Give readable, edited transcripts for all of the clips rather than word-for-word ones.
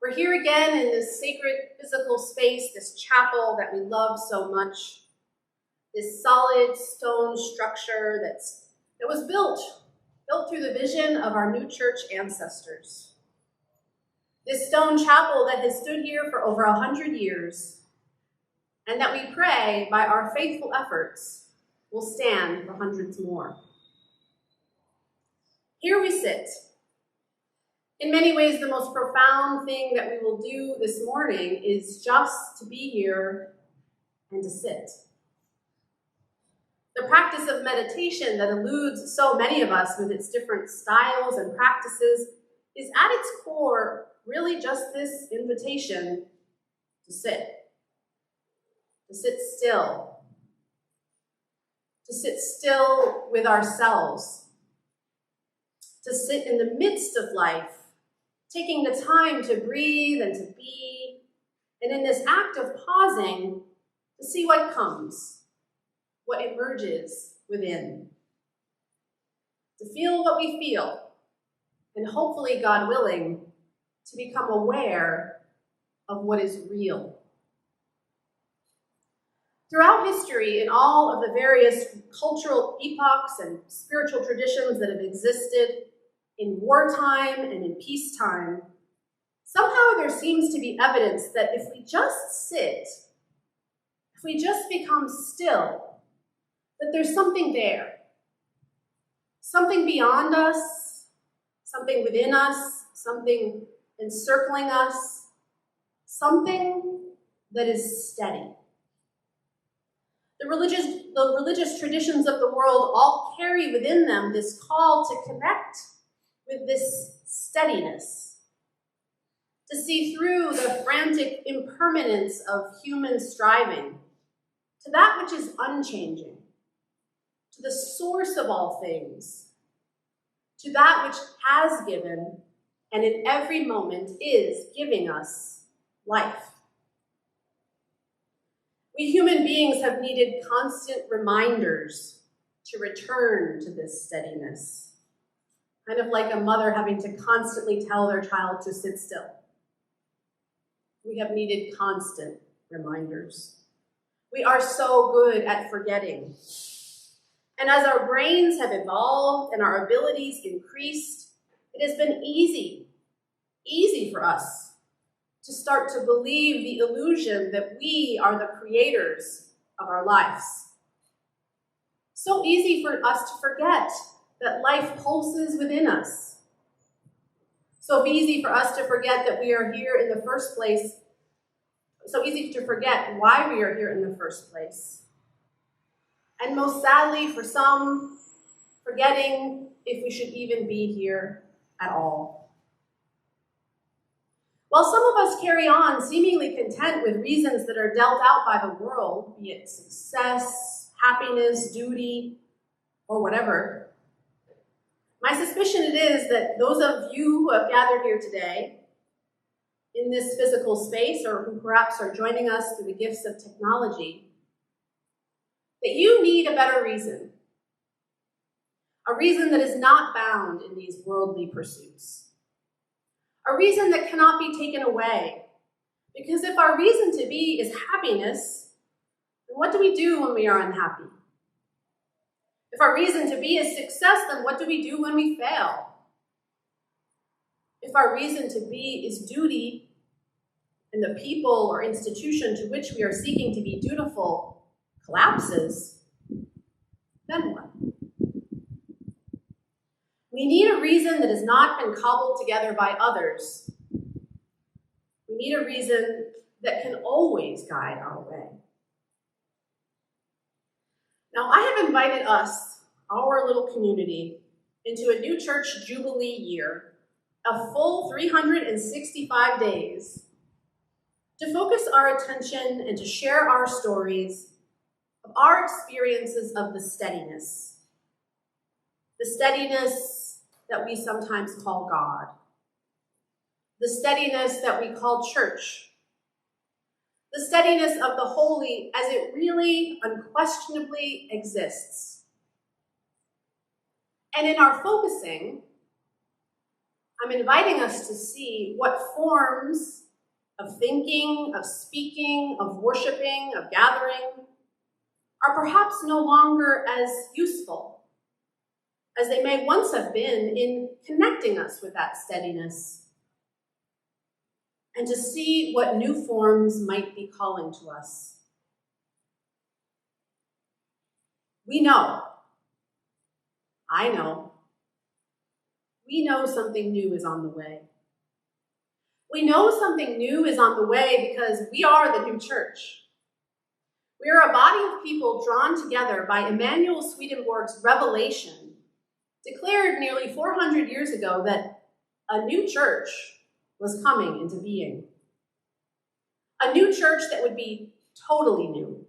We're here again in this sacred physical space, this chapel that we love so much, this solid stone structure that was built through the vision of our new church ancestors. This stone chapel that has stood here for over 100 years, and that we pray by our faithful efforts will stand for hundreds more. Here we sit. In many ways, the most profound thing that we will do this morning is just to be here and to sit. The practice of meditation that eludes so many of us with its different styles and practices is at its core really just this invitation to sit still, to sit still with ourselves, to sit in the midst of life, taking the time to breathe and to be, and in this act of pausing, to see what comes, what emerges within, to feel what we feel, and hopefully, God willing, to become aware of what is real. Throughout history, in all of the various cultural epochs and spiritual traditions that have existed, in wartime and in peacetime, somehow there seems to be evidence that if we just sit, if we just become still, that there's something there, something beyond us, something within us, something encircling us, something that is steady. The religious traditions of the world all carry within them this call to connect with this steadiness, to see through the frantic impermanence of human striving to that which is unchanging, to the source of all things, to that which has given and in every moment is giving us life. We human beings have needed constant reminders to return to this steadiness. Kind of like a mother having to constantly tell their child to sit still. We have needed constant reminders. We are so good at forgetting. And as our brains have evolved and our abilities increased, it has been easy for us to start to believe the illusion that we are the creators of our lives. So easy for us to forget that life pulses within us. So easy for us to forget that we are here in the first place. So easy to forget why we are here in the first place. And most sadly for some, forgetting if we should even be here at all. While some of us carry on seemingly content with reasons that are dealt out by the world, be it success, happiness, duty, or whatever, my suspicion it is that those of you who have gathered here today in this physical space, or who perhaps are joining us through the gifts of technology, that you need a better reason. A reason that is not bound in these worldly pursuits. A reason that cannot be taken away. Because if our reason to be is happiness, then what do we do when we are unhappy? If our reason to be is success, then what do we do when we fail? If our reason to be is duty, and the people or institution to which we are seeking to be dutiful collapses, then what? We need a reason that has not been cobbled together by others. We need a reason that can always guide our way. Now, I have invited us, our little community, into a new Church Jubilee Year, a full 365 days, to focus our attention and to share our stories of our experiences of the steadiness that we sometimes call God, the steadiness that we call church, the steadiness of the holy as it really unquestionably exists. And in our focusing, I'm inviting us to see what forms of thinking, of speaking, of worshiping, of gathering are perhaps no longer as useful as they may once have been in connecting us with that steadiness, and to see what new forms might be calling to us. We know, I know, we know something new is on the way. We know something new is on the way because we are the new church. We are a body of people drawn together by Emanuel Swedenborg's revelation, declared nearly 400 years ago that a new church was coming into being. A new church that would be totally new,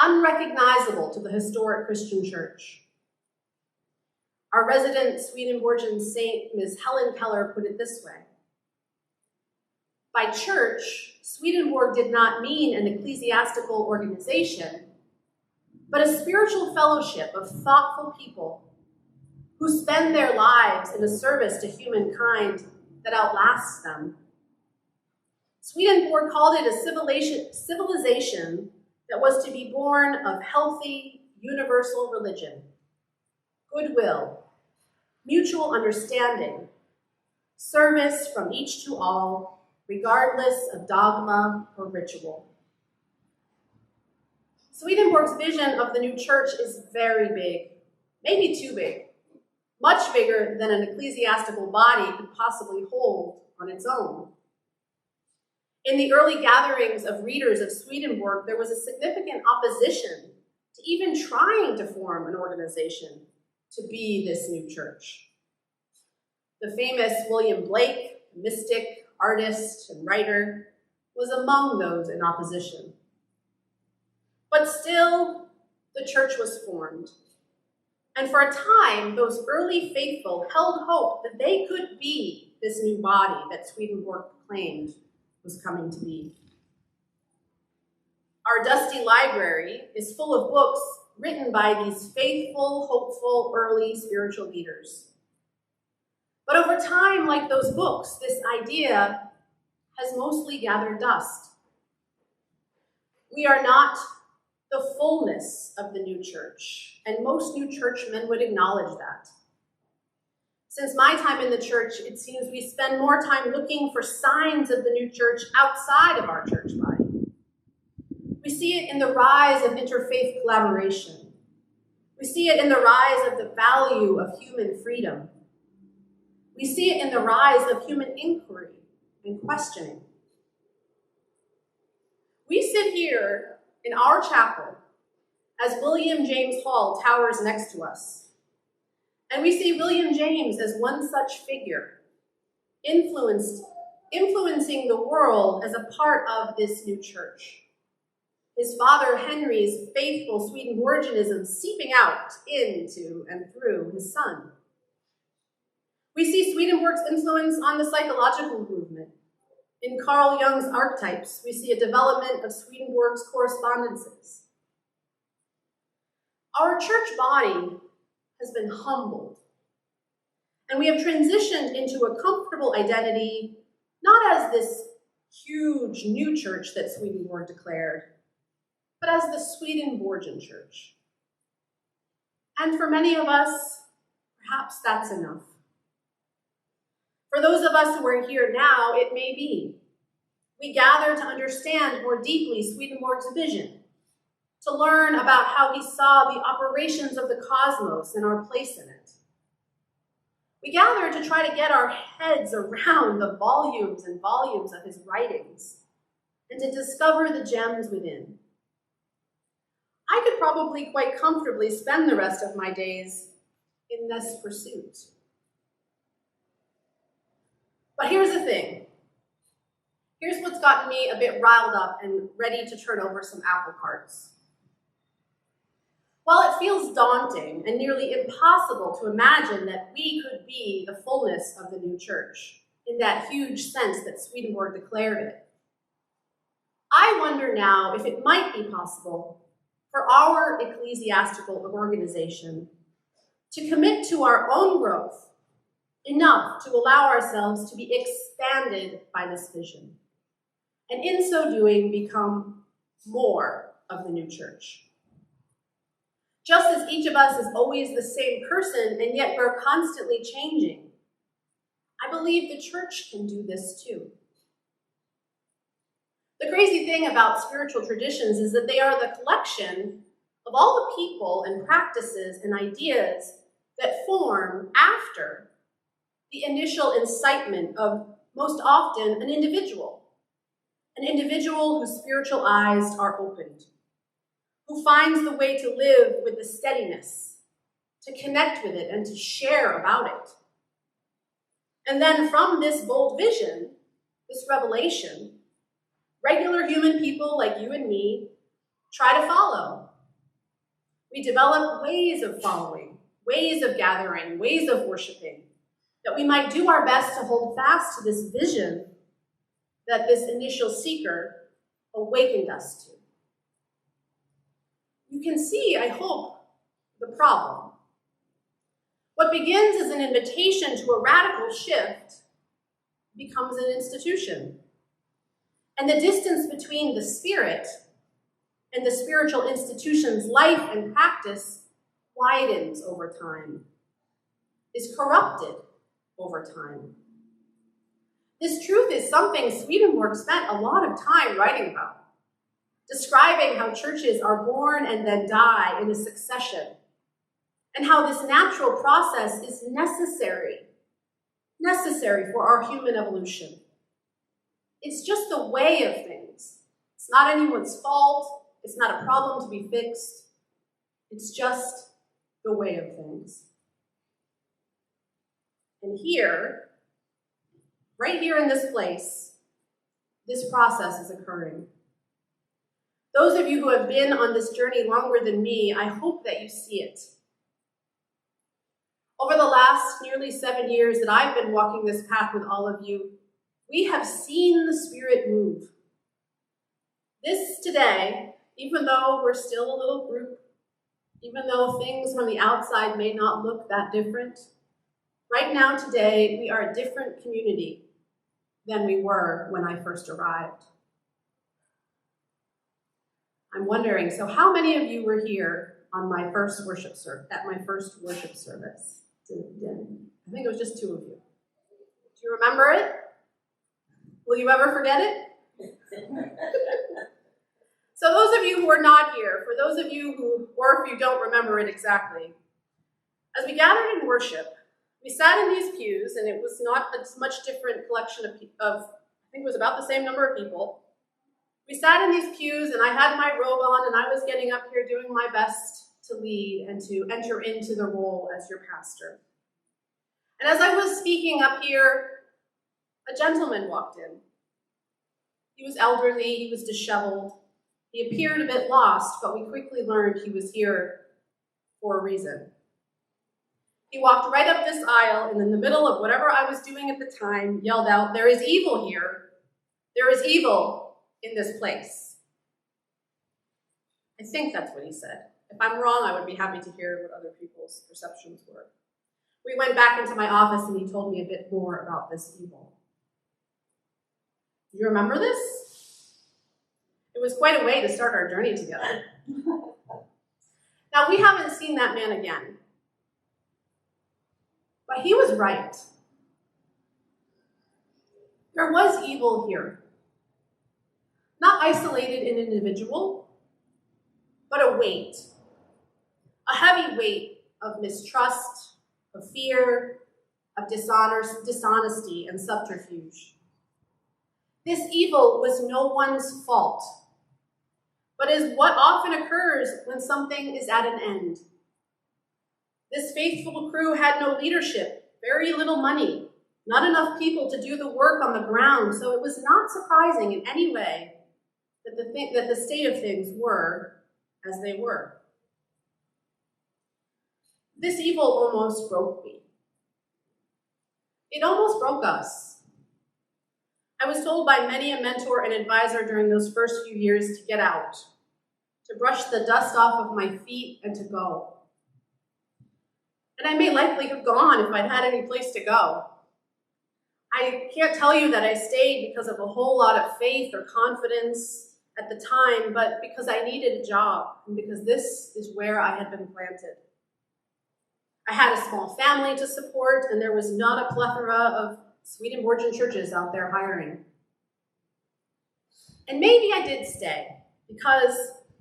unrecognizable to the historic Christian church. Our resident Swedenborgian saint, Ms. Helen Keller, put it this way. By church, Swedenborg did not mean an ecclesiastical organization, but a spiritual fellowship of thoughtful people who spend their lives in a service to humankind that outlasts them. Swedenborg called it a civilization that was to be born of healthy, universal religion, goodwill, mutual understanding, service from each to all, regardless of dogma or ritual. Swedenborg's vision of the new church is very big, maybe too big, much bigger than an ecclesiastical body could possibly hold on its own. In the early gatherings of readers of Swedenborg, there was a significant opposition to even trying to form an organization to be this new church. The famous William Blake, mystic, artist, and writer, was among those in opposition. But still, the church was formed. And for a time, those early faithful held hope that they could be this new body that Swedenborg proclaimed was coming to be. Our dusty library is full of books written by these faithful, hopeful, early spiritual leaders. But over time, like those books, this idea has mostly gathered dust. We are not the fullness of the new church, and most new churchmen would acknowledge that. Since my time in the church, it seems we spend more time looking for signs of the new church outside of our church body. We see it in the rise of interfaith collaboration. We see it in the rise of the value of human freedom. We see it in the rise of human inquiry and questioning. We sit here in our chapel as William James Hall towers next to us. And we see William James as one such figure, influencing the world as a part of this new church. His father Henry's faithful Swedenborgianism seeping out into and through his son. We see Swedenborg's influence on the psychological movement. In Carl Jung's archetypes, we see a development of Swedenborg's correspondences. Our church body has been humbled, and we have transitioned into a comfortable identity, not as this huge new church that Swedenborg declared, but as the Swedenborgian church. And for many of us, perhaps that's enough. For those of us who are here now, it may be. We gather to understand more deeply Swedenborg's vision, to learn about how he saw the operations of the cosmos and our place in it. We gather to try to get our heads around the volumes and volumes of his writings and to discover the gems within. I could probably quite comfortably spend the rest of my days in this pursuit. But here's the thing. Here's what's gotten me a bit riled up and ready to turn over some apple carts. While it feels daunting and nearly impossible to imagine that we could be the fullness of the new church, in that huge sense that Swedenborg declared it, I wonder now if it might be possible for our ecclesiastical organization to commit to our own growth enough to allow ourselves to be expanded by this vision, and in so doing become more of the new church. Just as each of us is always the same person, and yet we're constantly changing, I believe the church can do this too. The crazy thing about spiritual traditions is that they are the collection of all the people and practices and ideas that form after the initial incitement of, most often, an individual whose spiritual eyes are opened, who finds the way to live with the steadiness, to connect with it, and to share about it. And then from this bold vision, this revelation, regular human people like you and me try to follow. We develop ways of following, ways of gathering, ways of worshiping, that we might do our best to hold fast to this vision that this initial seeker awakened us to. You can see, I hope, the problem. What begins as an invitation to a radical shift becomes an institution. And the distance between the spirit and the spiritual institution's life and practice widens over time, is corrupted over time. This truth is something Swedenborg spent a lot of time writing about, describing how churches are born and then die in a succession, and how this natural process is necessary for our human evolution. It's just the way of things. It's not anyone's fault. It's not a problem to be fixed. It's just the way of things. And here, right here in this place, this process is occurring. Those of you who have been on this journey longer than me, I hope that you see it. Over the last nearly 7 years that I've been walking this path with all of you, we have seen the Spirit move. This today, even though we're still a little group, even though things from the outside may not look that different, right now today, we are a different community than we were when I first arrived. I'm wondering, so how many of you were here on my first worship service, at my first worship service? I think it was just 2 of you. Do you remember it? Will you ever forget it? So those of you who are not here, for those of you who, or if you don't remember it exactly, as we gathered in worship, we sat in these pews, and it was not a much different collection of I think it was about the same number of people. We sat in these pews, and I had my robe on, and I was getting up here doing my best to lead and to enter into the role as your pastor. And as I was speaking up here, a gentleman walked in. He was elderly, he was disheveled. He appeared a bit lost, but we quickly learned he was here for a reason. He walked right up this aisle, and in the middle of whatever I was doing at the time, yelled out, "There is evil here. There is evil in this place." I think that's what he said. If I'm wrong, I would be happy to hear what other people's perceptions were. We went back into my office, and he told me a bit more about this evil. Do you remember this? It was quite a way to start our journey together. Now, we haven't seen that man again. But he was right. There was evil here. Not isolated in an individual, but a weight. A heavy weight of mistrust, of fear, of dishonesty, and subterfuge. This evil was no one's fault, but is what often occurs when something is at an end. This faithful crew had no leadership, very little money, not enough people to do the work on the ground, so it was not surprising in any way that the state of things were as they were. This evil almost broke me. It almost broke us. I was told by many a mentor and advisor during those first few years to get out, to brush the dust off of my feet and to go. And I may likely have gone if I'd had any place to go. I can't tell you that I stayed because of a whole lot of faith or confidence at the time, but because I needed a job and because this is where I had been planted. I had a small family to support, and there was not a plethora of Swedenborg churches out there hiring. And maybe I did stay because,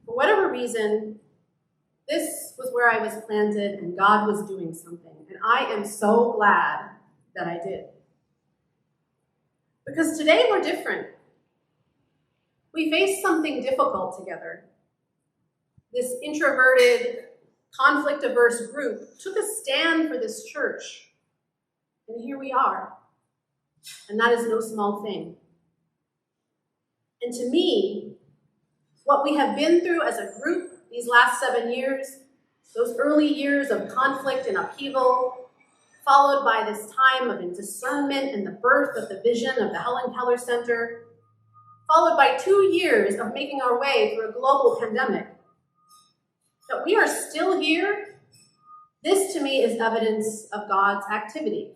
for whatever reason, this was where I was planted and God was doing something. And I am so glad that I did. Because today we're different. We face something difficult together. This introverted, conflict-averse group took a stand for this church. And here we are. And that is no small thing. And to me, what we have been through as a group these last 7 years, those early years of conflict and upheaval, followed by this time of discernment and the birth of the vision of the Helen Keller Center, followed by 2 years of making our way through a global pandemic, that we are still here, this to me is evidence of God's activity.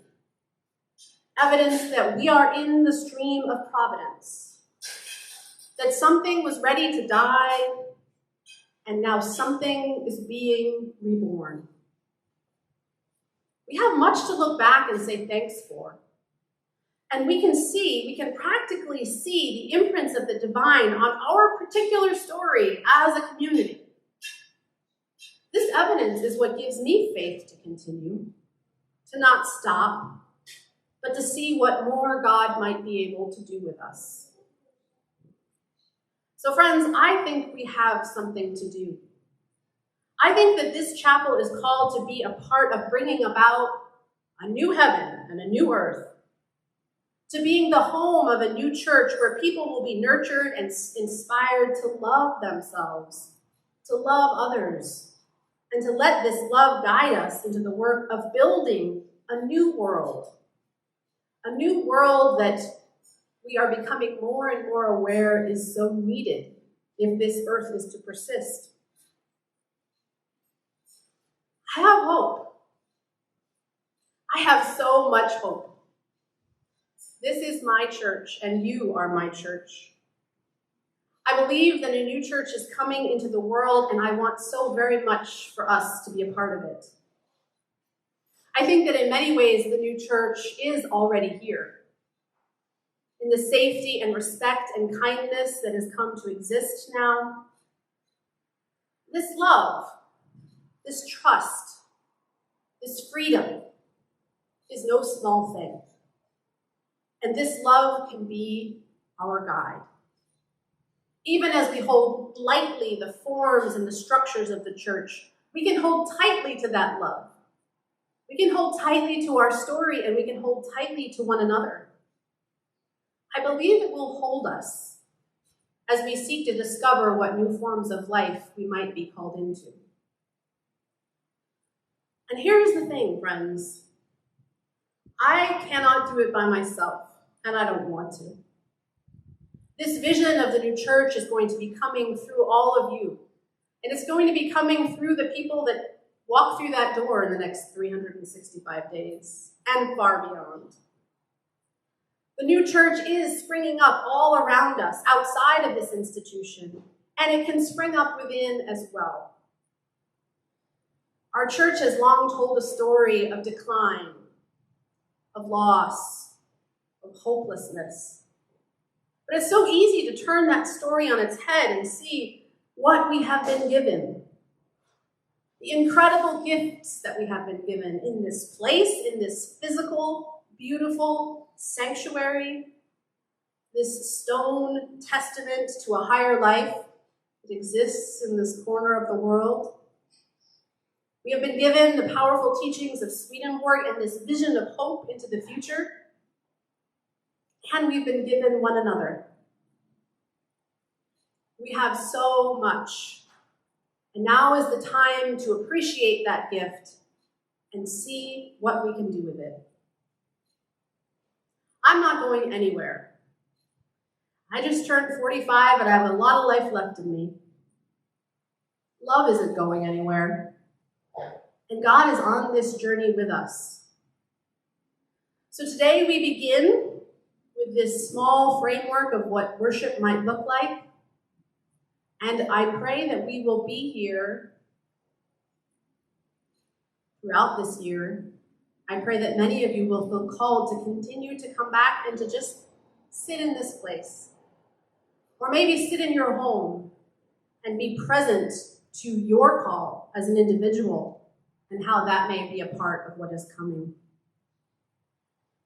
Evidence that we are in the stream of providence. That something was ready to die, and now something is being reborn. We have much to look back and say thanks for. And we can practically see the imprints of the divine on our particular story as a community. This evidence is what gives me faith to continue, to not stop, but to see what more God might be able to do with us. So friends, I think we have something to do. I think that this chapel is called to be a part of bringing about a new heaven and a new earth, to being the home of a new church where people will be nurtured and inspired to love themselves, to love others, and to let this love guide us into the work of building a new world that we are becoming more and more aware is so needed if this earth is to persist. I have hope. I have so much hope. This is my church, and you are my church. I believe that a new church is coming into the world, and I want so very much for us to be a part of it. I think that in many ways, the new church is already here. In the safety and respect and kindness that has come to exist now. This love, this trust, this freedom is no small thing. And this love can be our guide. Even as we hold lightly the forms and the structures of the church, we can hold tightly to that love. We can hold tightly to our story, and we can hold tightly to one another. I believe it will hold us as we seek to discover what new forms of life we might be called into. And here's the thing, friends. I cannot do it by myself, and I don't want to. This vision of the new church is going to be coming through all of you, and it's going to be coming through the people that walk through that door in the next 365 days and far beyond. The new church is springing up all around us, outside of this institution, and it can spring up within as well. Our church has long told a story of decline, of loss, of hopelessness. But it's so easy to turn that story on its head and see what we have been given. The incredible gifts that we have been given in this place, in this physical, beautiful sanctuary, this stone testament to a higher life that exists in this corner of the world. We have been given the powerful teachings of Swedenborg and this vision of hope into the future. And we've been given one another. We have so much. And now is the time to appreciate that gift and see what we can do with it. I'm not going anywhere. I just turned 45 and I have a lot of life left in me. Love isn't going anywhere. And God is on this journey with us. So today we begin with this small framework of what worship might look like. And I pray that we will be here throughout this year. I pray that many of you will feel called to continue to come back and to just sit in this place. Or maybe sit in your home and be present to your call as an individual and how that may be a part of what is coming.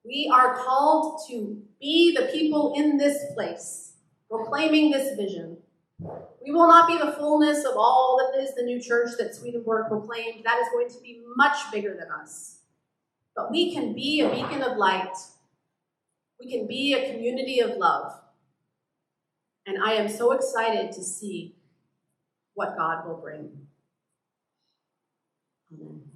We are called to be the people in this place, proclaiming this vision. We will not be the fullness of all that is the new church that Swedenborg proclaimed. That is going to be much bigger than us. But we can be a beacon of light. We can be a community of love. And I am so excited to see what God will bring. Amen.